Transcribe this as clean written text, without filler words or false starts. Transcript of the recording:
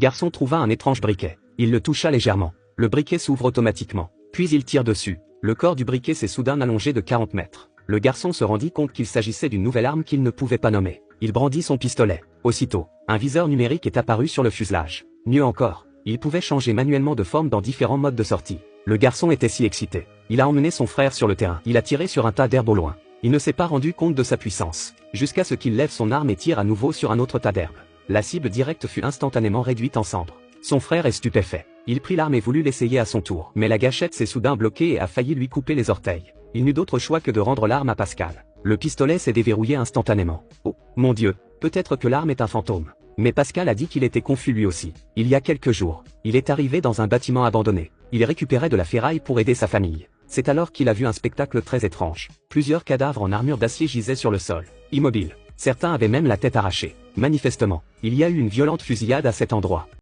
Garçon trouva un étrange briquet. Il le toucha légèrement. Le briquet s'ouvre automatiquement. Puis il tire dessus. Le corps du briquet s'est soudain allongé de 40 mètres. Le garçon se rendit compte qu'il s'agissait d'une nouvelle arme qu'il ne pouvait pas nommer. Il brandit son pistolet. Aussitôt, un viseur numérique est apparu sur le fuselage. Mieux encore, il pouvait changer manuellement de forme dans différents modes de sortie. Le garçon était si excité. Il a emmené son frère sur le terrain. Il a tiré sur un tas d'herbe au loin. Il ne s'est pas rendu compte de sa puissance, jusqu'à ce qu'il lève son arme et tire à nouveau sur un autre tas d'herbe. La cible directe fut instantanément réduite en cendres. Son frère est stupéfait. Il prit l'arme et voulut l'essayer à son tour. Mais la gâchette s'est soudain bloquée et a failli lui couper les orteils. Il n'eut d'autre choix que de rendre l'arme à Pascal. Le pistolet s'est déverrouillé instantanément. Oh, mon Dieu, peut-être que l'arme est un fantôme. Mais Pascal a dit qu'il était confus lui aussi. Il y a quelques jours, il est arrivé dans un bâtiment abandonné. Il récupérait de la ferraille pour aider sa famille. C'est alors qu'il a vu un spectacle très étrange. Plusieurs cadavres en armure d'acier gisaient sur le sol, immobiles. Certains avaient même la tête arrachée. Manifestement, il y a eu une violente fusillade à cet endroit.